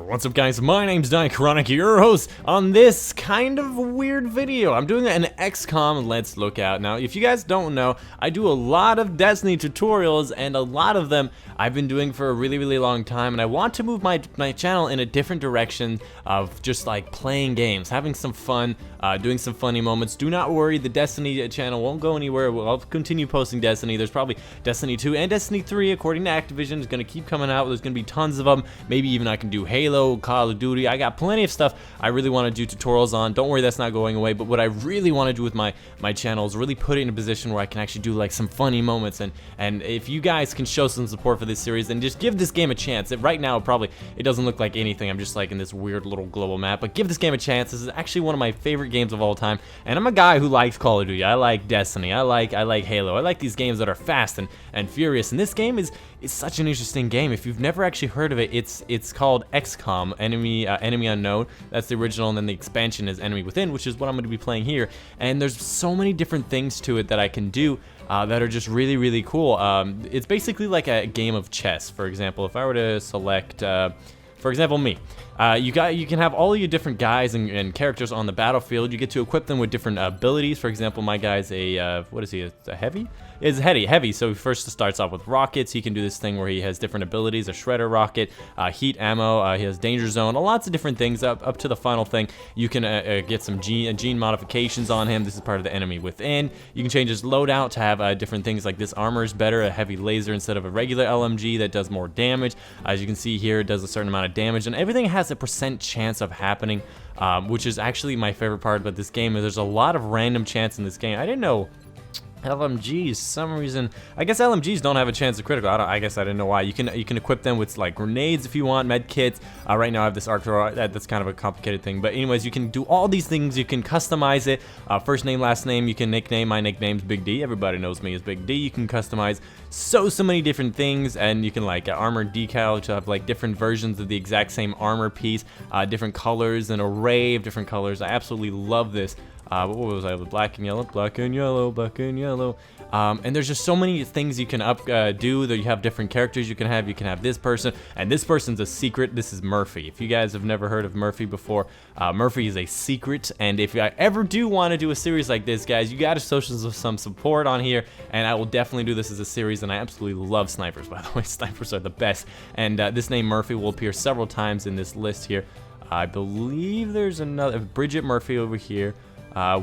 What's up, guys? My name's Dychronic, your host on this kind of weird video. I'm doing an XCOM Let's Look Out. Now, if you guys don't know, I do a lot of Destiny tutorials, and a lot of them I've been doing for a really long time, and I want to move my channel in a different direction of just like playing games, having some fun, doing some funny moments. Do not worry, the Destiny channel won't go anywhere. I'll continue posting Destiny. There's probably Destiny 2 and Destiny 3, according to Activision, is going to keep coming out. There's going to be tons of them. Maybe even I can do Halo, Call of Duty. I got plenty of stuff I really want to do tutorials on. Don't worry, that's not going away. But what I really want to do with my channel is really put it in a position where I can actually do like some funny moments. And if you guys can show some support for this series, then just give this game a chance. Right now, it doesn't look like anything. I'm just like in this weird little global map. But give this game a chance. This is actually one of my favorite games of all time. And I'm a guy who likes Call of Duty. I like Destiny. I like Halo. I like these games that are fast and furious. And this game is such an interesting game. If you've never actually heard of it, it's called XCOM Enemy Unknown. That's the original, and then the expansion is Enemy Within, which is what I'm going to be playing here. And there's so many different things to it that I can do that are just really cool. It's basically like a game of chess. For example, if I were to select for example, me. You can have all of your different guys and characters on the battlefield. You get to equip them with different abilities. For example, my guy's what is he? A heavy? It's heavy. So he first starts off with rockets. He can do this thing where he has different abilities: a shredder rocket, heat ammo. He has danger zone. Lots of different things. Up to the final thing, you can get some gene modifications on him. This is part of the Enemy Within. You can change his loadout to have different things like this armor is better, a heavy laser instead of a regular LMG that does more damage. As you can see here, it does a certain amount of damage, and everything has a % chance of happening, which is actually my favorite part about this game. There's a lot of random chance in this game. I didn't know LMGs, some reason, I guess LMGs don't have a chance of critical. I guess I didn't know why. You can equip them with like grenades if you want, med kits. Right now I have this arc thrower. That's kind of a complicated thing, but anyways, you can do all these things. You can customize it. First name, last name. You can nickname. My nickname's Big D. Everybody knows me as Big D. You can customize so many different things, and you can like armor decal to have like different versions of the exact same armor piece, different colors, an array of different colors. I absolutely love this. What was I? Black and yellow, black and yellow, black and yellow. And there's just so many things you can do. That you have different characters you can have. You can have this person, and this person's a secret. This is Murphy. If you guys have never heard of Murphy before, Murphy is a secret. And if I ever do want to do a series like this, guys, you got to show some support on here, and I will definitely do this as a series. And I absolutely love snipers, by the way. Snipers are the best. And this name Murphy will appear several times in this list here. I believe there's another Bridget Murphy over here.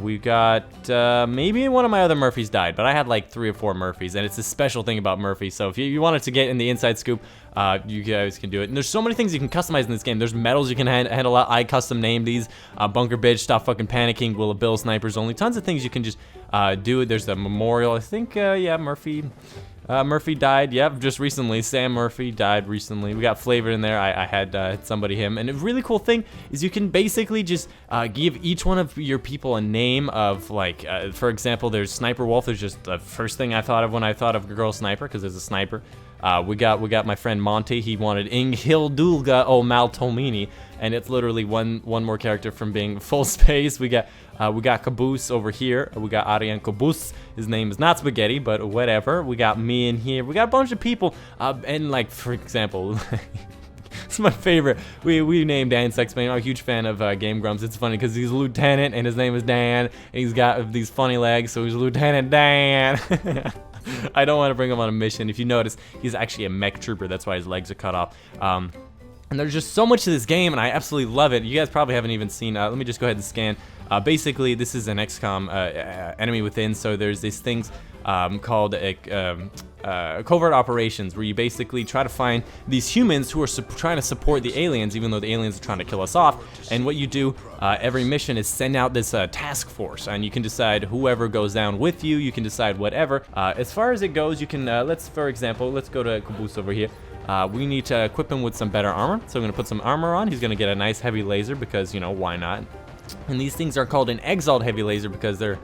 We got, maybe one of my other Murphys died, but I had like 3 or 4 Murphys, and it's a special thing about Murphy. So if you wanted to get in the inside scoop, you guys can do it. And there's so many things you can customize in this game. There's medals you can handle out. I custom named these. Bunker Bitch, Stop Fucking Panicking, Will of Bill, Snipers Only. Tons of things you can just do. There's the memorial. I think, yeah, Murphy died, yep, just recently. Sam Murphy died recently. We got Flavor in there. I had somebody him. And a really cool thing is you can basically just give each one of your people a name of, like, for example, there's Sniper Wolf. There's just the first thing I thought of when I thought of Girl Sniper, because there's a sniper. We got my friend Monty. He wanted Inghildulga O Maltomini, and it's literally one more character from being full space. We got Caboose over here. We got Arian Caboose. His name is not Spaghetti, but whatever. We got me in here. We got a bunch of people, and like, for example, it's my favorite. We named Dan Sexman. I'm a huge fan of Game Grumps. It's funny because he's a lieutenant, and his name is Dan, and he's got these funny legs, so he's Lieutenant Dan. I don't want to bring him on a mission. If you notice, he's actually a mech trooper. That's why his legs are cut off. And there's just so much to this game, and I absolutely love it. You guys probably haven't even seen. Let me just go ahead and scan. Basically, this is an XCOM Enemy Within. So there's these things called covert operations, where you basically try to find these humans who are trying to support the aliens, even though the aliens are trying to kill us off. And what you do every mission is send out this task force, and you can decide whoever goes down with you. You can decide whatever. As far as it goes, you can for example, let's go to Caboose over here. We need to equip him with some better armor, so I'm gonna put some armor on. He's gonna get a nice heavy laser because, you know, why not? And these things are called an Exalt heavy laser because they're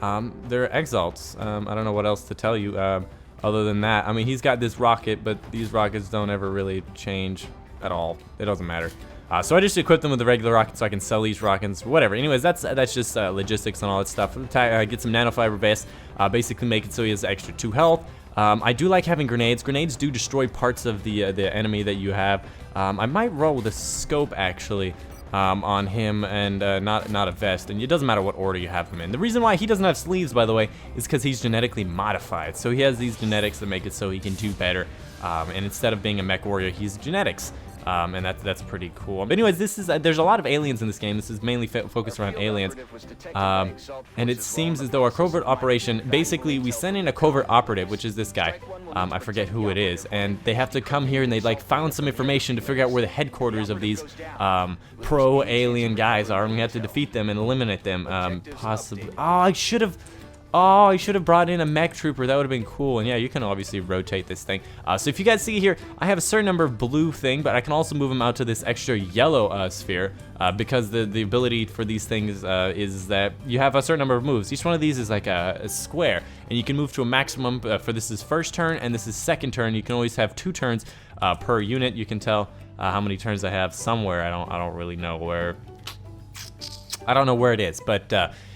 Exalts. I don't know what else to tell you other than that. I mean, he's got this rocket, but these rockets don't ever really change at all. It doesn't matter. So I just equipped them with the regular rockets so I can sell these rockets, whatever. Anyways, that's just logistics and all that stuff. Get some nanofiber vest, basically make it so he has extra 2 health. I do like having grenades. Grenades do destroy parts of the enemy that you have. I might roll with a scope actually on him, and not a vest. And it doesn't matter what order you have him in. The reason why he doesn't have sleeves, by the way, is because he's genetically modified. So he has these genetics that make it so he can do better. And instead of being a mech warrior, he's genetics. And that's pretty cool. But anyways, this is there's a lot of aliens in this game. This is mainly focused around aliens, and it seems as though our covert operation, basically we send in a covert operative, which is this guy. I forget who it is, and they have to come here and they like found some information to figure out where the headquarters of these pro-alien guys are, and we have to defeat them and eliminate them. Possibly. Oh, I should have brought in a mech trooper. That would have been cool. And yeah, you can obviously rotate this thing. So if you guys see here, I have a certain number of blue thing, but I can also move them out to this extra yellow sphere because the ability for these things is that you have a certain number of moves. Each one of these is like a square, and you can move to a maximum for this is first turn and this is second turn. You can always have 2 turns per unit. You can tell how many turns I have somewhere. I don't really know where. I don't know where it is, but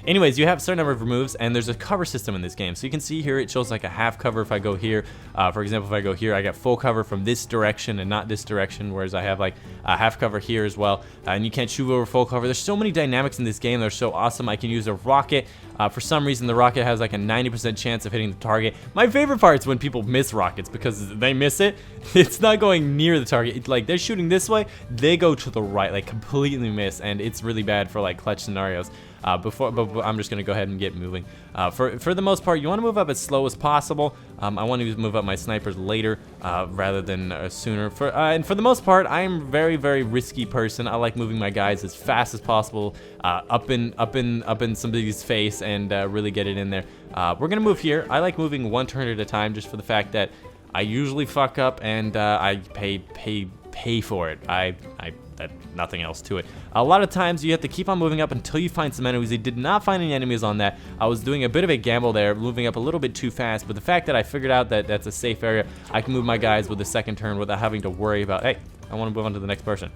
anyways, you have a certain number of moves, and there's a cover system in this game. So you can see here, it shows like a half cover if I go here. For example, if I go here, I get full cover from this direction and not this direction, whereas I have like a half cover here as well. And you can't shoot over full cover. There's so many dynamics in this game. They're so awesome. I can use a rocket. For some reason, the rocket has like a 90% chance of hitting the target. My favorite part is when people miss rockets, because they miss it. It's not going near the target. It's like they're shooting this way, they go to the right, like completely miss, and it's really bad for like clutch scenarios. But I'm just gonna go ahead and get moving. For the most part, you want to move up as slow as possible. I want to move up my snipers later rather than sooner. And for the most part, I am a very, very risky person. I like moving my guys as fast as possible, up in somebody's face, and really get it in there. We're gonna move here. I like moving 1 turn at a time, just for the fact that I usually fuck up and I pay for it. Nothing else to it. A lot of times you have to keep on moving up until you find some enemies. I did not find any enemies on that. I was doing a bit of a gamble there, moving up a little bit too fast, but the fact that I figured out that that's a safe area, I can move my guys with the second turn without having to worry about, hey, I want to move on to the next person,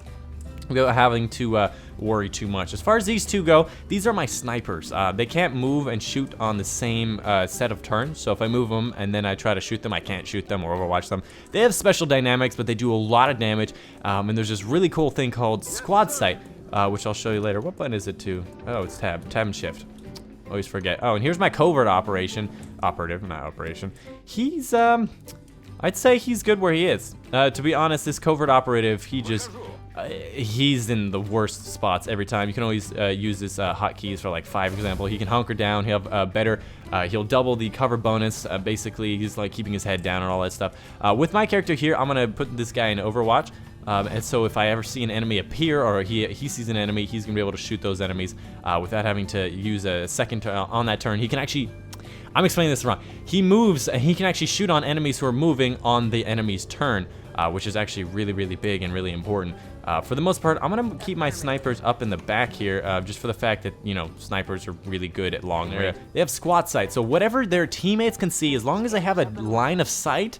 without having to worry too much. As far as these two go, these are my snipers. They can't move and shoot on the same set of turns, so if I move them and then I try to shoot them, I can't shoot them or overwatch them. They have special dynamics, but they do a lot of damage, and there's this really cool thing called squad sight, which I'll show you later. What button is it to? Oh, it's tab and shift. Always forget. Oh, and here's my covert operative. He's I'd say he's good where he is. To be honest, this covert operative, he's in the worst spots every time. You can always use this hotkeys for like 5 example. He can hunker down. He'll have he'll double the cover bonus. Basically, he's like keeping his head down and all that stuff. With my character here, I'm gonna put this guy in Overwatch. And so if I ever see an enemy appear, or he sees an enemy, he's gonna be able to shoot those enemies without having to use a second on that turn. He can actually, I'm explaining this wrong. He moves and he can actually shoot on enemies who are moving on the enemy's turn, which is actually really, really big and really important. For the most part, I'm gonna keep my snipers up in the back here, just for the fact that, you know, snipers are really good at long area. They have squad sight, so whatever their teammates can see, as long as they have a line of sight,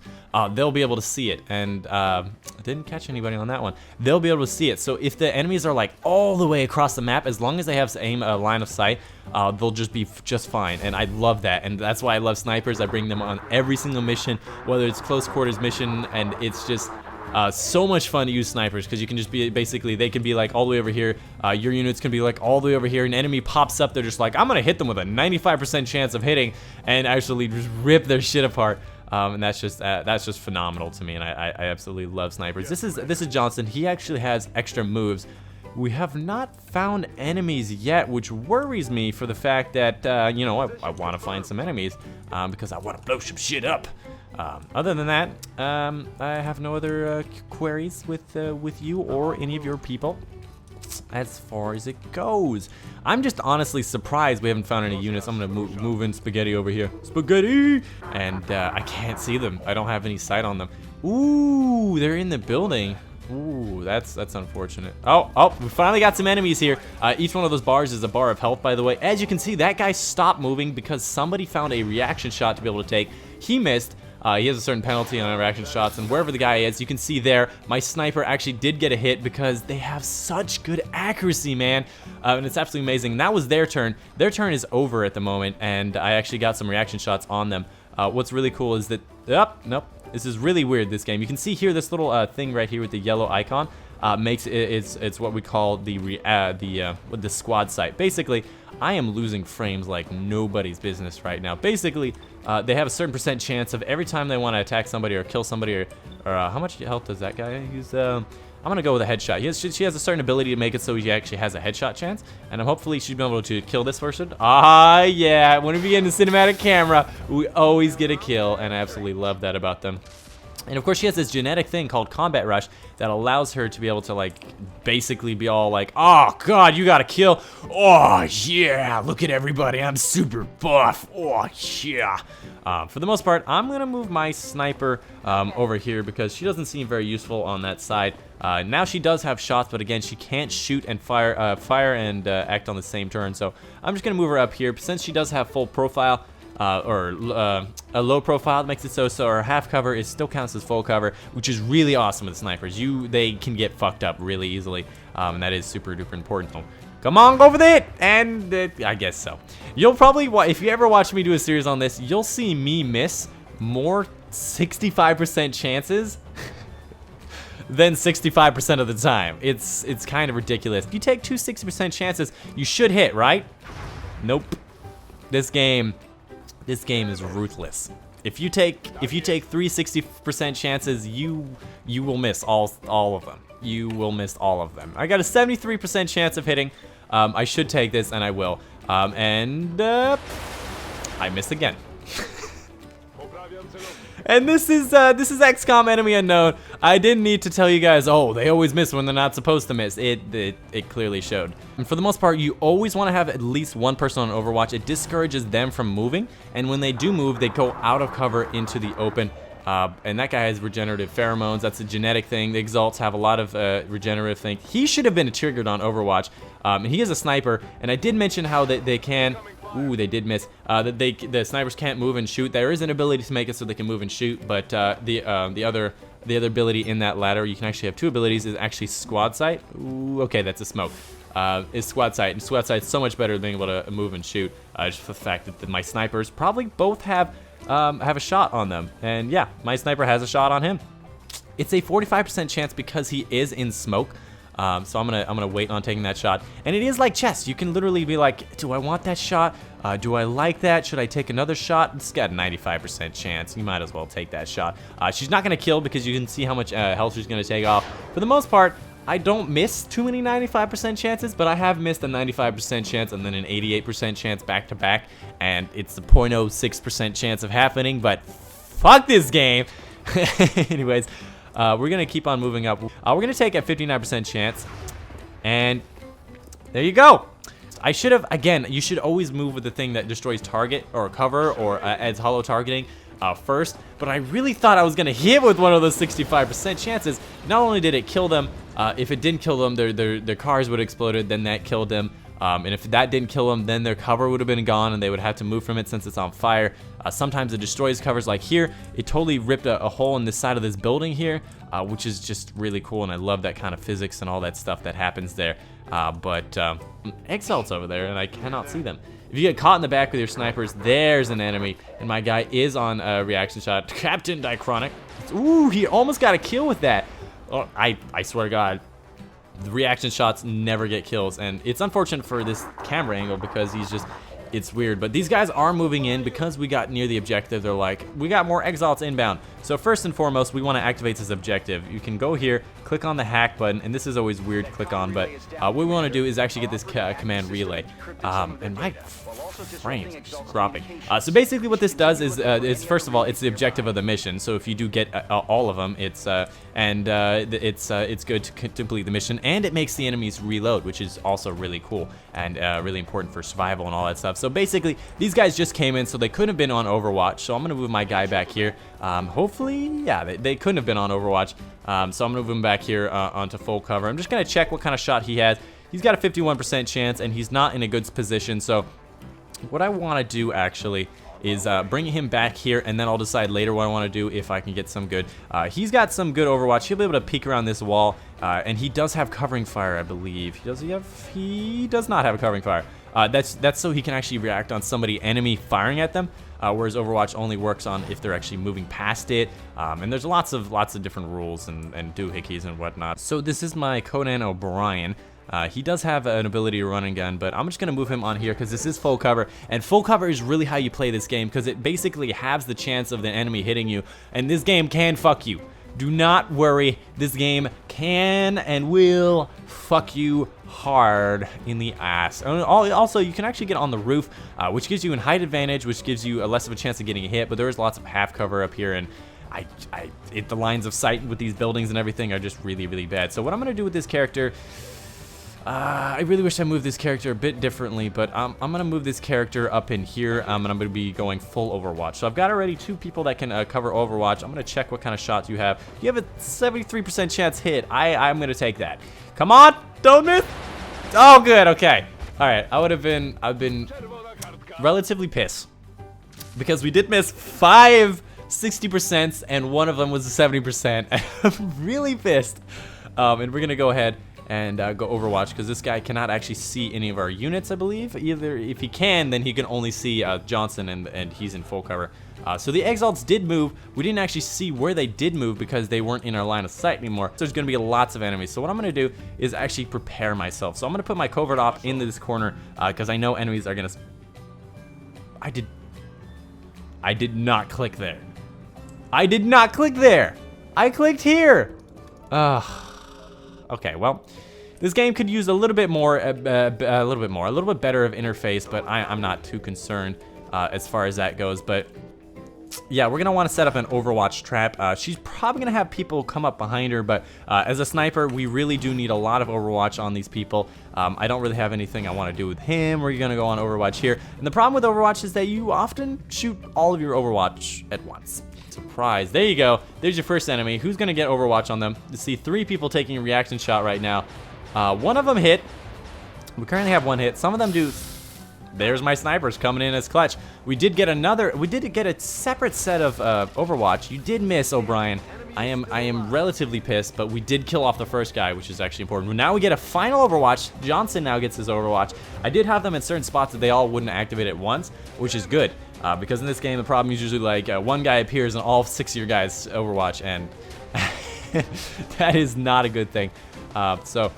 they'll be able to see it. And I didn't catch anybody on that one. They'll be able to see it. So if the enemies are like all the way across the map, as long as they have a line of sight, they'll just be just fine. And I love that, and that's why I love snipers. I bring them on every single mission, whether it's close quarters mission, and it's just so much fun to use snipers, because you can just be basically, they can be like all the way over here, your units can be like all the way over here, an enemy pops up, they're just like, I'm gonna hit them with a 95% chance of hitting, and actually just rip their shit apart. And that's just phenomenal to me, and I absolutely love snipers. This is Johnson. He actually has extra moves. We have not found enemies yet, which worries me, for the fact that you know, I want to find some enemies because I want to blow some shit up. Other than that, I have no other queries with you or any of your people as far as it goes. I'm just honestly surprised we haven't found any units. I'm gonna move in Spaghetti over here. Spaghetti! And I can't see them. I don't have any sight on them. Ooh, they're in the building. Ooh, that's unfortunate. Oh, we finally got some enemies here. Each one of those bars is a bar of health, by the way. As you can see, that guy stopped moving because somebody found a reaction shot to be able to take. He missed. He has a certain penalty on reaction shots, and wherever the guy is, you can see there, my sniper actually did get a hit because they have such good accuracy, man. And it's absolutely amazing. And that was their turn. Their turn is over at the moment, and I actually got some reaction shots on them. What's really cool is that, nope, this is really weird, this game. You can see here this little thing right here with the yellow icon. Makes it's what we call the squad sight. Basically, I am losing frames like nobody's business right now. Basically, they have a certain percent chance of every time they want to attack somebody or kill somebody, or how much health does that guy use? I'm gonna go with a headshot. She has a certain ability to make it so he actually has a headshot chance, and hopefully she'll be able to kill this person. Ah, yeah. Whenever we get into cinematic camera, we always get a kill, and I absolutely love that about them. And of course, she has this genetic thing called Combat Rush that allows her to be able to, like, basically be all like, oh god, you gotta kill. Oh yeah, look at everybody, I'm super buff. Oh yeah. For the most part, I'm gonna move my sniper over here because she doesn't seem very useful on that side. Now she does have shots, but again, she can't shoot and fire and act on the same turn. So I'm just gonna move her up here since she does have full profile. A low profile that makes it so our half cover is still counts as full cover, which is really awesome with snipers. They can get fucked up really easily, and that is super duper important. So, come on, go with it! And I guess so. You'll probably, if you ever watch me do a series on this, you'll see me miss more 65% chances than 65% of the time. It's kind of ridiculous. If you take two 60% chances, you should hit, right? Nope. This game is ruthless. If you take 360% chances, you will miss all of them. You will miss all of them. I got a 73% chance of hitting. I should take this, and I will. I missed again. And this is XCOM Enemy Unknown. I didn't need to tell you guys, oh, they always miss when they're not supposed to miss. It clearly showed. And for the most part, you always want to have at least one person on Overwatch. It discourages them from moving, and when they do move, they go out of cover into the open. And that guy has regenerative pheromones. That's a genetic thing. The Exalts have a lot of regenerative things. He should have been triggered on Overwatch. And he is a sniper, and I did mention how they can... Ooh, they did miss. The snipers can't move and shoot. There is an ability to make it so they can move and shoot, but the other ability in that ladder, you can actually have two abilities, is actually squad sight. Ooh, okay, that's a smoke. Is squad sight, and squad sight is so much better than being able to move and shoot. Just for the fact that my snipers probably both have a shot on them, and yeah, my sniper has a shot on him. It's a 45% chance because he is in smoke. So I'm gonna wait on taking that shot, and it is like chess. You can literally be like, do I want that shot? Do I like that? Should I take another shot? It's got a 95% chance. You might as well take that shot. She's not gonna kill because you can see how much health she's gonna take off. For the most part, I don't miss too many 95% chances, but I have missed a 95% chance and then an 88% chance back to back, and it's a 0.06% chance of happening. But fuck this game. Anyways. We're gonna keep on moving up. We're gonna take a 59% chance, and there you go. I should have, again, you should always move with the thing that destroys target or cover or adds hollow targeting first, but I really thought I was gonna hit with one of those 65% chances. Not only did it kill them, if it didn't kill them, their cars would have exploded, then that killed them. And if that didn't kill them, then their cover would have been gone and they would have to move from it since it's on fire. Sometimes it destroys covers, like here. It totally ripped a hole in the side of this building here, which is just really cool, and I love that kind of physics and all that stuff that happens there. Exalt's over there, and I cannot see them. If you get caught in the back with your snipers, there's an enemy, and my guy is on a reaction shot. Captain Dychronic. Ooh, he almost got a kill with that. Oh, I swear to God. The reaction shots never get kills, and it's unfortunate for this camera angle because it's weird. But these guys are moving in because we got near the objective. They're like, we got more Exalts inbound. So first and foremost, we want to activate this objective. You can go here, click on the hack button, and this is always weird to click on, but what we want to do is actually get this command relay. And my frames are just dropping. So basically what this does is first of all, it's the objective of the mission. So if you do get all of them, it's good to complete the mission, and it makes the enemies reload, which is also really cool and really important for survival and all that stuff. So basically, these guys just came in, so they couldn't have been on Overwatch. So I'm gonna move my guy back here. Hopefully, yeah, they couldn't have been on Overwatch. So I'm gonna move him back here onto full cover. I'm just gonna check what kind of shot he has. He's got a 51% chance, and he's not in a good position. So what I want to do actually is bringing him back here, and then I'll decide later what I want to do if I can get some good. He's got some good Overwatch. He'll be able to peek around this wall, and he does have covering fire, I believe. He does not have a covering fire. That's so he can actually react on somebody enemy firing at them, whereas Overwatch only works on if they're actually moving past it. And there's lots of different rules and doohickeys and whatnot. So this is my Conan O'Brien. He does have an ability to run and gun, but I'm just gonna move him on here because this is full cover, and full cover is really how you play this game because it basically halves the chance of the enemy hitting you, and this game can fuck you. Do not worry, this game can and will fuck you hard in the ass. Also, you can actually get on the roof, which gives you a height advantage, which gives you less of a chance of getting hit, but there is lots of half cover up here, and the lines of sight with these buildings and everything are just really, really bad. So what I'm gonna do with this character, I really wish I moved this character a bit differently, but I'm gonna move this character up in here, and I'm gonna be going full Overwatch. So I've got already 2 people that can cover Overwatch. I'm gonna check what kind of shots you have. You have a 73% chance hit. I'm gonna take that. Come on, don't miss. Oh, good. Okay. All right. I've been relatively pissed because we did miss 5 60%, and one of them was a 70%. I'm really pissed. And we're gonna go ahead and go Overwatch because this guy cannot actually see any of our units, I believe. Either if he can, then he can only see Johnson, and he's in full cover. So the Exalts did move. We didn't actually see where they did move because they weren't in our line of sight anymore. So there's gonna be lots of enemies. So what I'm gonna do is actually prepare myself. So I'm gonna put my covert op into this corner because I know enemies are gonna... I did not click there. I did not click there. I clicked here. Okay, well, this game could use a little bit more, a little bit better of interface, but I'm not too concerned as far as that goes. But yeah, we're gonna want to set up an Overwatch trap. She's probably gonna have people come up behind her, but as a sniper, we really do need a lot of Overwatch on these people. I don't really have anything I want to do with him. We're gonna go on Overwatch here, and the problem with Overwatch is that you often shoot all of your Overwatch at once. Surprise. There you go. There's your first enemy. Who's going to get Overwatch on them? You see 3 people taking a reaction shot right now. One of them hit. We currently have 1 hit. Some of them do. There's my snipers coming in as clutch. We did get a separate set of Overwatch. You did miss, O'Brien. I am relatively pissed, but we did kill off the first guy, which is actually important. Now we get a final Overwatch. Johnson now gets his Overwatch. I did have them in certain spots that they all wouldn't activate at once, which is good. Because in this game, the problem is usually like 1 guy appears and all 6 of your guys Overwatch, and that is not a good thing. So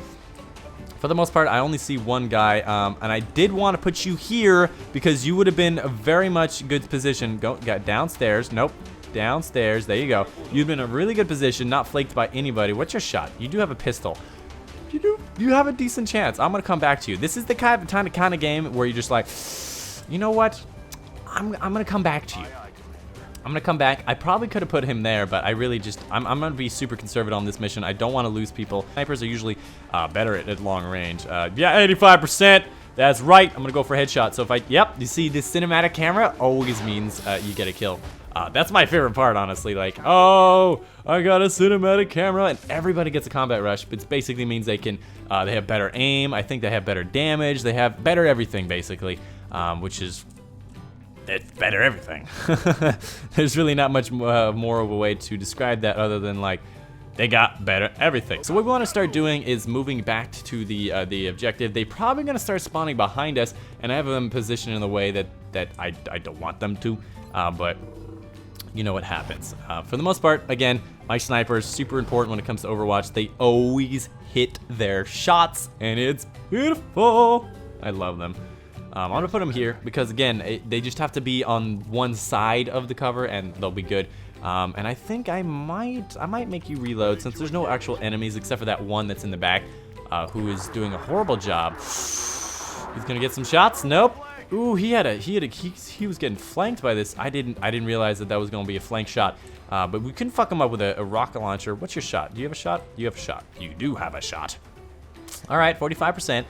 for the most part, I only see 1 guy, and I did want to put you here because you would have been a very much good position. Got downstairs. Nope. Downstairs. There you go. You've been in a really good position, not flaked by anybody. What's your shot? You do have a pistol. You have a decent chance. I'm gonna come back to you. This is the kind of game where you're just like, you know what? I'm gonna come back to you. I'm gonna come back. I probably could have put him there, but I really just, I'm gonna be super conservative on this mission. I don't want to lose people. Snipers are usually better at long range. Yeah, 85%. That's right. I'm gonna go for headshot. So if yep, you see this cinematic camera always means you get a kill. That's my favorite part, honestly. Like, oh, I got a cinematic camera, and everybody gets a combat rush. It basically means they have better aim. I think they have better damage. They have better everything, basically, which is, it's better everything. There's really not much more of a way to describe that other than like, they got better everything. So what we want to start doing is moving back to the objective. They're probably gonna start spawning behind us, and I have them positioned in a way that I don't want them to, but you know what happens. For the most part, again, my snipers, super important when it comes to Overwatch. They always hit their shots, and it's beautiful. I love them. I'm gonna put them here because, again, they just have to be on one side of the cover, and they'll be good. And I think I might make you reload since there's no actual enemies except for that one that's in the back, who is doing a horrible job. He's gonna get some shots. Nope. Ooh, he was getting flanked by this. I didn't realize that was gonna be a flank shot. But we couldn't fuck him up with a rocket launcher. What's your shot? Do you have a shot? You have a shot. You do have a shot. All right, 45%.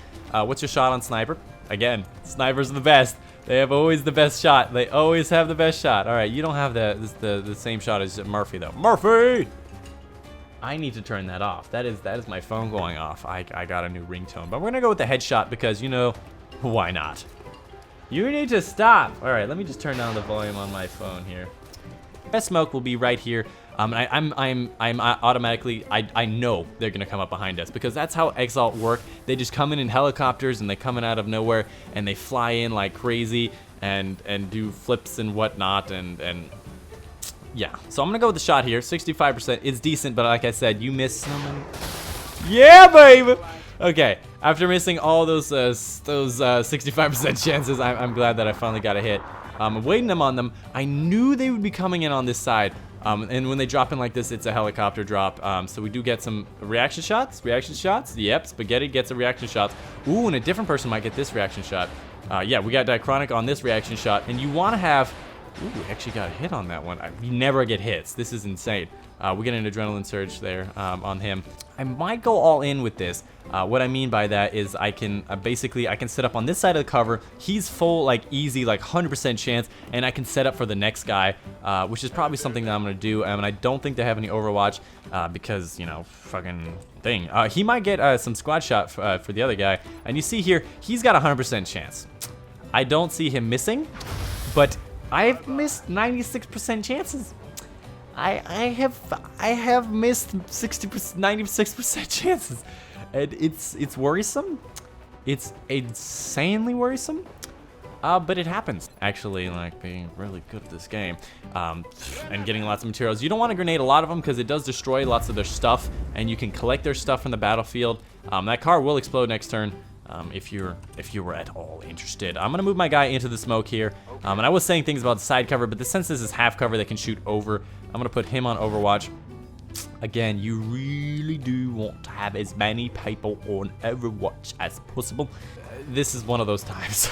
What's your shot on sniper? Again, snipers are the best. They have always the best shot. They always have the best shot. All right, you don't have the same shot as Murphy though. Murphy! I need to turn that off. That is my phone going off. I got a new ringtone. But we're gonna go with the headshot because, you know, why not? You need to stop. All right, let me just turn down the volume on my phone here. Best smoke will be right here. And I'm automatically, I know they're gonna come up behind us because that's how Exalt work. They just come in helicopters and they come in out of nowhere and they fly in like crazy and do flips and whatnot and yeah. So I'm gonna go with the shot here. 65%. It's decent, but like I said, you miss someone. Yeah, baby. Okay. After missing all those 65% chances, I'm glad that I finally got a hit. I'm waiting them on them. I knew they would be coming in on this side. And when they drop in like this, it's a helicopter drop. So we do get some reaction shots. Reaction shots. Yep, Spaghetti gets a reaction shot. Ooh, and a different person might get this reaction shot. Yeah, we got Dychronic on this reaction shot. And you want to have... Ooh, we actually got a hit on that one. We never get hits. This is insane. We get an adrenaline surge there on him. I might go all in with this. What I mean by that is I can basically I can set up on this side of the cover. He's full, like easy, like 100% chance, and I can set up for the next guy, which is probably something that I'm gonna do. And I don't think they have any Overwatch because, you know, fucking thing. He might get some squad shot for the other guy, and you see here he's got a 100% chance. I don't see him missing, but I've missed 96% chances. I have missed 60%, 96% chances, and it's worrisome. It's insanely worrisome. But it happens. Actually, like being really good at this game, and getting lots of materials. You don't want to grenade a lot of them because it does destroy lots of their stuff, and you can collect their stuff from the battlefield. That car will explode next turn. If you were at all interested. I'm gonna move my guy into the smoke here. And I was saying things about the side cover, but since this is half cover, they can shoot over. I'm gonna put him on Overwatch. Again, you really do want to have as many people on Overwatch as possible. This is one of those times.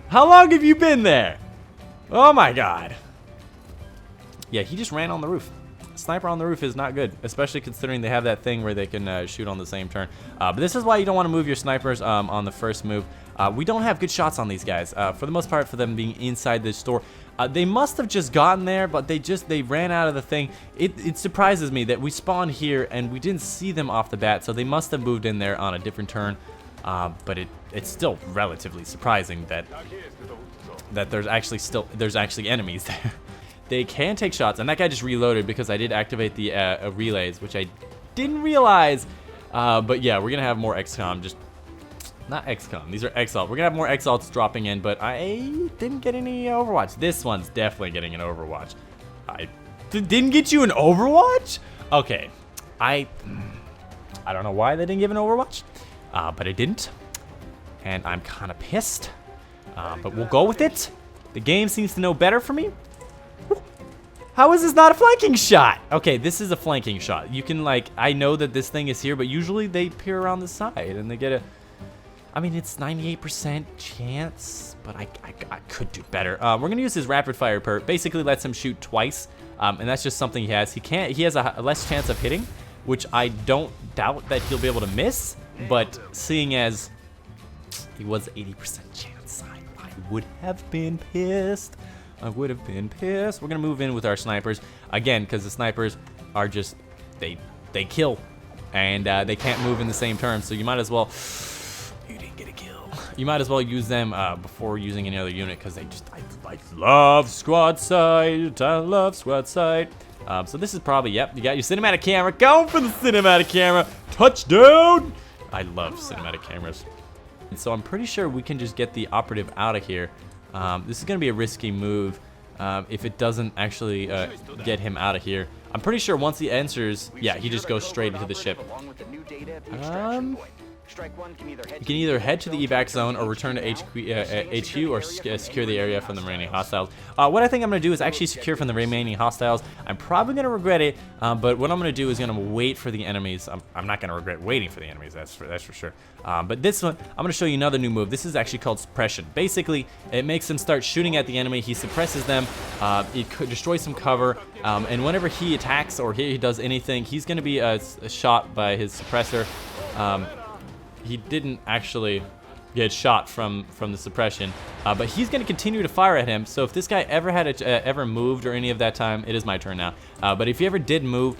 How long have you been there? Oh my god. Yeah, he just ran on the roof. Sniper on the roof is not good, especially considering they have that thing where they can shoot on the same turn. But this is why you don't want to move your snipers on the first move. We don't have good shots on these guys, for the most part, for them being inside the store. They must have just gotten there, but they ran out of the thing. It surprises me that we spawned here and we didn't see them off the bat, so they must have moved in there on a different turn. But it's still relatively surprising that there's actually enemies there. They can take shots, and that guy just reloaded because I did activate the relays, which I didn't realize. But yeah, we're gonna have more XCOM, just not XCOM. These are Exalt. We're gonna have more Exalts dropping in, but I didn't get any Overwatch. This one's definitely getting an Overwatch. I didn't get you an Overwatch? Okay, I don't know why they didn't give an Overwatch, but it didn't, and I'm kind of pissed. But we'll go with it. The game seems to know better for me. How is this not a flanking shot? Okay, this is a flanking shot. You can, like, I know that this thing is here, but usually they peer around the side and they get a... I mean, it's 98% chance, but I could do better. We're going to use his rapid fire perk. Basically lets him shoot twice, and that's just something he has. He has a less chance of hitting, which I don't doubt that he'll be able to miss, but seeing as he was 80% chance, I would have been pissed. I would have been pissed. We're gonna move in with our snipers again because the snipers are just they kill, and they can't move in the same turn. So you might as well. You didn't get a kill. You might as well use them before using any other unit because I love squad sight. I love squad sight. So this is probably yep. You got your cinematic camera. Going for the cinematic camera. Touchdown! I love cinematic cameras. And so I'm pretty sure we can just get the operative out of here. This is going to be a risky move if it doesn't actually get him out of here. I'm pretty sure once he enters, yeah, he just goes straight into the ship. You can either head to the evac zone or return to HQ or secure the area from the remaining hostiles. What I think I'm going to do is actually secure from the remaining hostiles. I'm probably going to regret it, but what I'm going to do is going to wait for the enemies. I'm not going to regret waiting for the enemies, that's for sure. But this one, I'm going to show you another new move. This is actually called suppression. Basically, it makes them start shooting at the enemy. He suppresses them. It destroys some cover, and whenever he attacks or he does anything, he's going to be shot by his suppressor. He didn't actually get shot from the suppression, but he's going to continue to fire at him. So if this guy ever moved or any of that time, it is my turn now. But if he ever did move,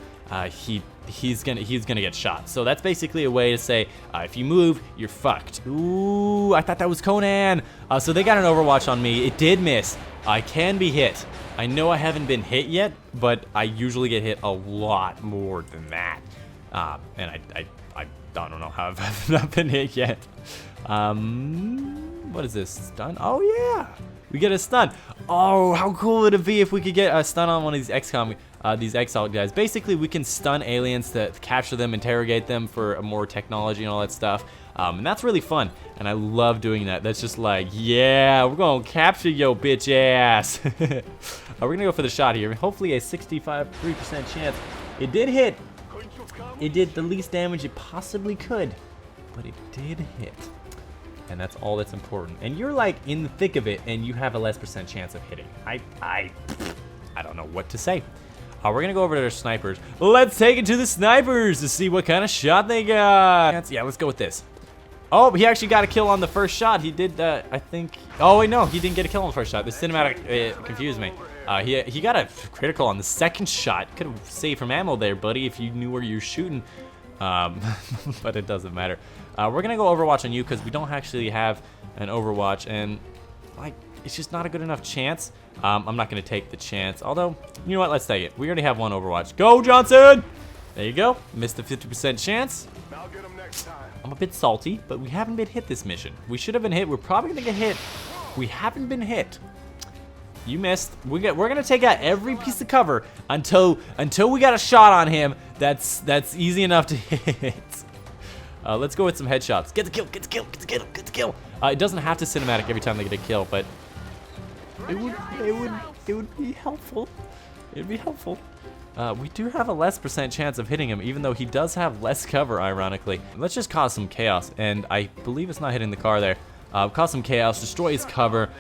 he he's gonna get shot. So that's basically a way to say if you move, you're fucked. Ooh, I thought that was Conan. So they got an Overwatch on me. It did miss. I can be hit. I know I haven't been hit yet, but I usually get hit a lot more than that. And I don't know how I've not been hit yet. What is this? Stun? Oh yeah, we get a stun. Oh, how cool would it be if we could get a stun on one of these XCOM, these Exalt guys? Basically, we can stun aliens to capture them, interrogate them for more technology and all that stuff. And that's really fun, and I love doing that. That's just like, yeah, we're gonna capture yo bitch ass. We're gonna go for the shot here. Hopefully a 65% chance. It did hit. It did the least damage it possibly could, but it did hit. And that's all that's important. And you're like in the thick of it, and you have a less % chance of hitting. I don't know what to say. We're gonna go over to their snipers. Let's take it to the snipers to see what kind of shot they got. Yeah, let's go with this. Oh, he actually got a kill on the first shot. He did, I think. Oh wait, no, he didn't get a kill on the first shot. The cinematic confused me. He got a critical on the second shot. Could have saved from ammo there, buddy, if you knew where you were shooting. But it doesn't matter. We're gonna go Overwatch on you because we don't actually have an Overwatch, and like it's just not a good enough chance. I'm not gonna take the chance. Although, you know what? Let's take it. We already have one Overwatch. Go, Johnson! There you go. Missed the 50% chance. I'll get him next time. I'm a bit salty, but we haven't been hit this mission. We should have been hit. We're probably gonna get hit. We haven't been hit. You missed. We're gonna take out every piece of cover until we got a shot on him. That's easy enough to hit. Let's go with some headshots. Get the kill. Get the kill. Get the kill. Get the kill. It doesn't have to cinematic every time they get a kill, but it would be helpful. It'd be helpful. We do have a less % chance of hitting him, even though he does have less cover, ironically. Let's just cause some chaos, and I believe it's not hitting the car there. Cause some chaos, destroy his cover,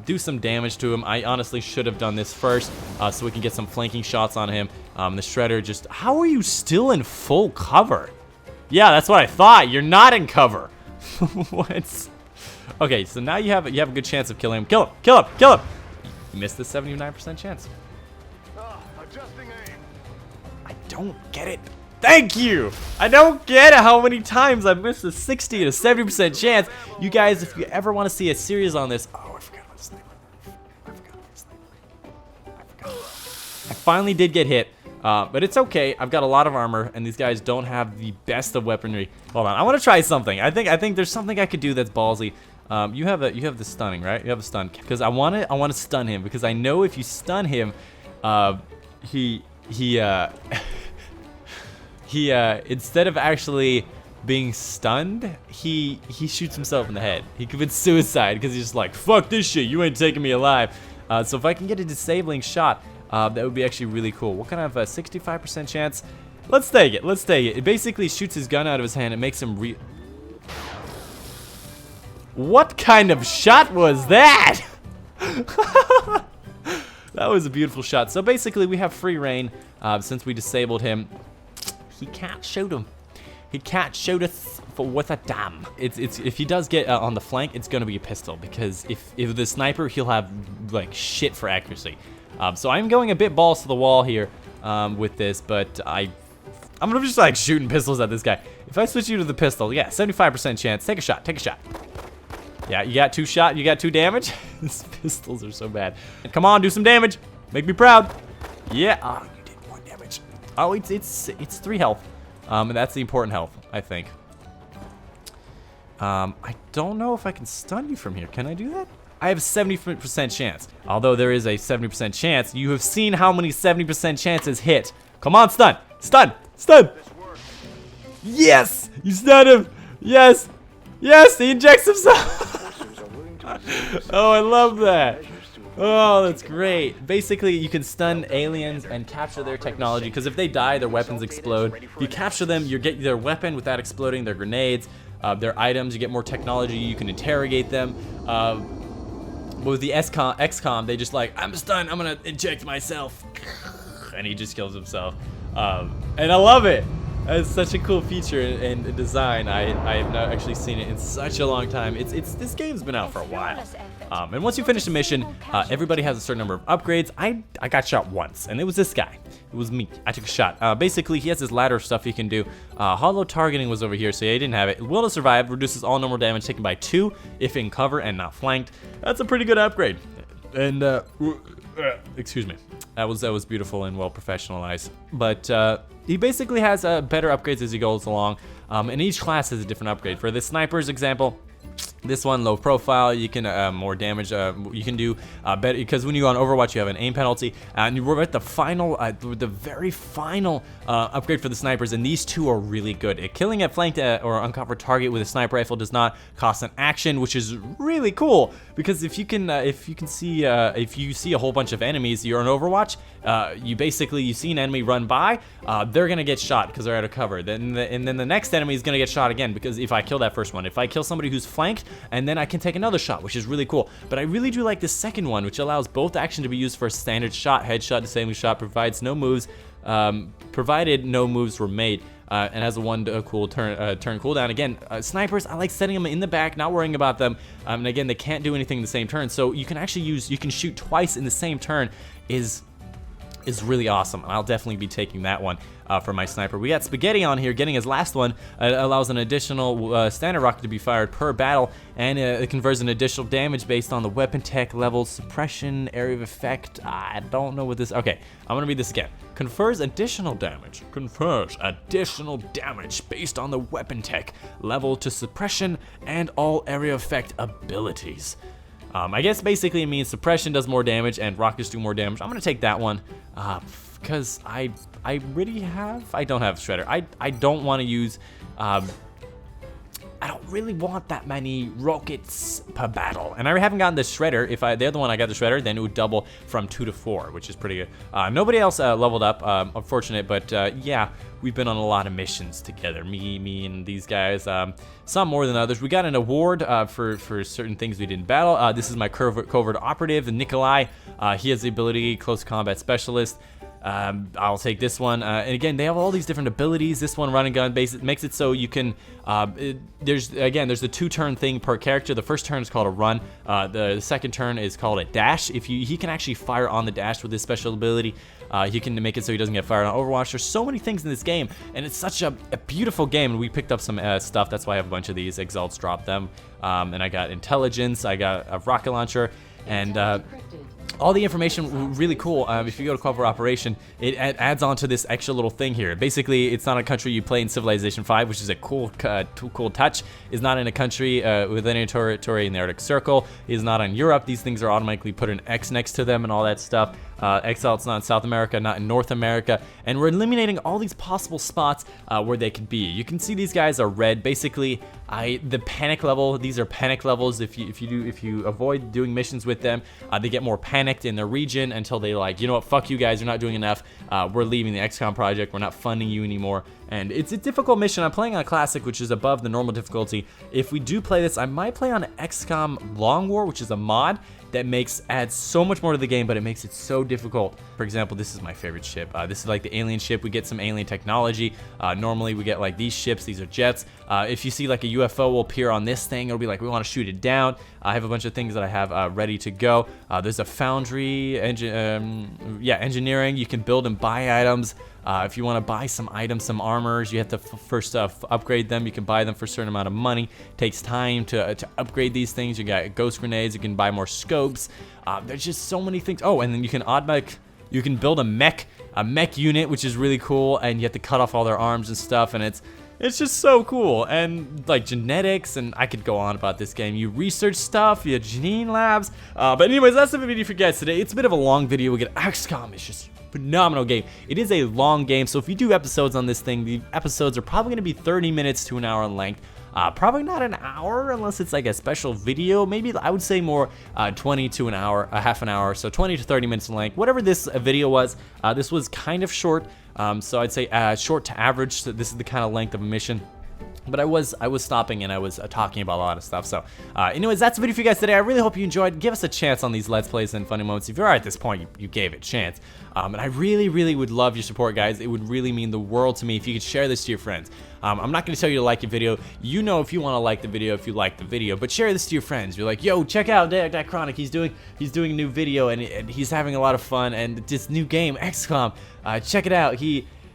do some damage to him. I honestly should have done this first, so we can get some flanking shots on him. The Shredder just... How are you still in full cover? Yeah, that's what I thought. You're not in cover. What? Okay, so now you have a good chance of killing him. Kill him! Kill him! Kill him! You missed the 79% chance. Adjusting aim. I don't get it. Thank you! I don't get how many times I've missed a 60 to 70% chance. You guys, if you ever want to see a series on this... Oh, I forgot about the sniper. I finally did get hit, but it's okay. I've got a lot of armor, and these guys don't have the best of weaponry. Hold on, I want to try something. I think there's something I could do that's ballsy. You have the stunning, right? You have a stun, because I want to stun him, because I know if you stun him, he instead of actually being stunned, he shoots himself in the head. He commits suicide because he's just like, fuck this shit, you ain't taking me alive. So if I can get a disabling shot, that would be actually really cool. What kind of a 65% chance? Let's take it. Let's take it. It basically shoots his gun out of his hand. It makes him What kind of shot was that? That was a beautiful shot. So basically, we have free reign since we disabled him. He can't shoot him. He can't shoot us with a damn. If he does get on the flank, it's gonna be a pistol, because if the sniper, he'll have like shit for accuracy. So I'm going a bit balls to the wall here with this, but I'm gonna just like shooting pistols at this guy. If I switch you to the pistol, yeah, 75% chance. Take a shot. Take a shot. Yeah, you got 2 shot. You got 2 damage. These pistols are so bad. Come on, do some damage. Make me proud. Yeah. Oh, you did 1 damage. Oh, it's 3 health. And that's the important health, I think. I don't know if I can stun you from here. Can I do that? I have a 70% chance. Although there is a 70% chance, you have seen how many 70% chances hit. Come on, stun. Stun. Stun. Yes! You stunned him. Yes. Yes, he injects himself. Oh, I love that. Oh, that's great. Basically, you can stun aliens and capture their technology, because if they die, their weapons explode. If you capture them, you get their weapon without exploding, their grenades, their items, you get more technology, you can interrogate them. But with the XCOM, they just like, I'm stunned, I'm gonna inject myself. And he just kills himself. And I love it. It's such a cool feature and design. I have not actually seen it in such a long time. This game's been out for a while. And once you finish the mission, everybody has a certain number of upgrades. I got shot once, and it was this guy. It was me. I took a shot. Basically, he has this ladder stuff he can do. Hollow targeting was over here, so yeah, he didn't have it. Will to survive reduces all normal damage taken by 2 if in cover and not flanked. That's a pretty good upgrade. And excuse me. That was beautiful and well professionalized. But he basically has better upgrades as he goes along. And each class has a different upgrade. For the sniper's example, this one, low profile, you can more damage, you can do better, because when you go on Overwatch, you have an aim penalty, and we're at the final, the very final upgrade for the snipers, and these two are really good. Killing a flanked or uncovered target with a sniper rifle does not cost an action, which is really cool, because if you see a whole bunch of enemies, you're on Overwatch, you see an enemy run by, they're gonna get shot because they're out of cover. And then the next enemy is gonna get shot again, because if I kill that first one, if I kill somebody who's flanked, and then I can take another shot, which is really cool. But I really do like the second one, which allows both action to be used for a standard shot. Headshot, disabling shot, provides no moves, provided no moves were made, and has a turn cooldown. Again, snipers, I like setting them in the back, not worrying about them. And again, they can't do anything in the same turn, so you can actually shoot twice in the same turn. Is really awesome. I'll definitely be taking that one for my sniper. We got Spaghetti on here getting his last one. It allows an additional standard rocket to be fired per battle, and it confers an additional damage based on the weapon tech level, suppression, area of effect. I don't know what this. Okay, I'm gonna read this again. Confers additional damage. Confers additional damage based on the weapon tech level to suppression and all area effect abilities. I guess basically it means suppression does more damage and rockets do more damage. I'm gonna take that one because I don't have Shredder. I don't want to use. I don't really want that many rockets per battle, and I haven't gotten the Shredder. If the other one I got the Shredder, then it would double from 2 to 4, which is pretty good. Nobody else leveled up, unfortunate, but yeah, we've been on a lot of missions together. Me and these guys. Some more than others. We got an award for certain things we did in battle. This is my covert operative, Nikolai. He has the ability Close Combat Specialist. I'll take this one, and again, they have all these different abilities. This one, run and gun base, it makes it so you can there's the 2-turn thing per character. The first turn is called a run, the second turn is called a dash. He can actually fire on the dash with this special ability. He can make it so he doesn't get fired on Overwatch. There's so many things in this game, and it's such a beautiful game, and we picked up some stuff. That's why I have a bunch of these. Exalts dropped them, and I got intelligence, I got a rocket launcher, and all the information really cool. If you go to Covert Operation, it adds on to this extra little thing here. Basically, it's not a country you play in Civilization 5, which is a cool touch. It's not in a country with any territory in the Arctic Circle. It's not in Europe. These things are automatically put an X next to them and all that stuff. Exalt's not in South America, not in North America, and we're eliminating all these possible spots where they could be. You can see these guys are red. Basically, the panic level. These are panic levels. If you avoid doing missions with them, they get more panicked in their region until they like, you know what, fuck you guys, you're not doing enough. We're leaving the XCOM project. We're not funding you anymore. And it's a difficult mission. I'm playing on Classic, which is above the normal difficulty. If we do play this, I might play on XCOM Long War, which is a mod that adds so much more to the game, but it makes it so difficult. For example, this is my favorite ship. This is like the alien ship. We get some alien technology. Normally we get like these ships. These are jets. If you see like a UFO will appear on this thing, it'll be like we want to shoot it down. I have a bunch of things that I have ready to go. There's a foundry, engineering. You can build and buy items. If you want to buy some items, some armors, you have to first upgrade them. You can buy them for a certain amount of money. It takes time to upgrade these things. You got ghost grenades. You can buy more scopes. There's just so many things. Oh, and then you can build a mech unit, which is really cool. And you have to cut off all their arms and stuff. And it's just so cool. And like genetics, and I could go on about this game. You research stuff, you have gene labs. But anyways, that's the video for you guys today. It's a bit of a long video. We get XCOM. It's just phenomenal game. It is a long game, so if you do episodes on this thing, the episodes are probably going to be 30 minutes to an hour in length. Probably not an hour unless it's like a special video. Maybe I would say more 20 to an hour, a half an hour, so 20 to 30 minutes in length. Whatever this video was, this was kind of short, so I'd say short to average. So this is the kind of length of a mission. But I was stopping and I was talking about a lot of stuff. So, anyways, that's the video for you guys today. I really hope you enjoyed. Give us a chance on these Let's Plays and Funny Moments. If you're at this point, you gave it a chance. And I really, really would love your support, guys. It would really mean the world to me if you could share this to your friends. I'm not going to tell you to like your video. You know if you want to like the video, if you like the video. But share this to your friends. You're like, yo, check out Dychronic. He's doing a new video and he's having a lot of fun. And this new game, XCOM, check it out.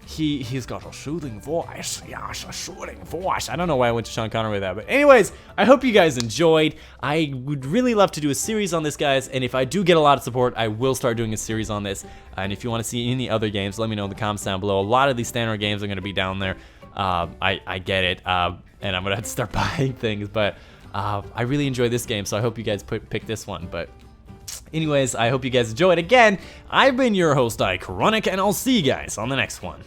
He's got a soothing voice. Yes, a soothing voice. I don't know why I went to Sean Connery with that, but anyways, I hope you guys enjoyed. I would really love to do a series on this, guys, and if I do get a lot of support, I will start doing a series on this. And if you want to see any other games, let me know in the comments down below. A lot of these standard games are going to be down there. I get it, and I'm gonna have to start buying things, but I really enjoy this game, so I hope you guys pick this one. But anyways, I hope you guys enjoyed. Again, I've been your host, Dychronic, and I'll see you guys on the next one.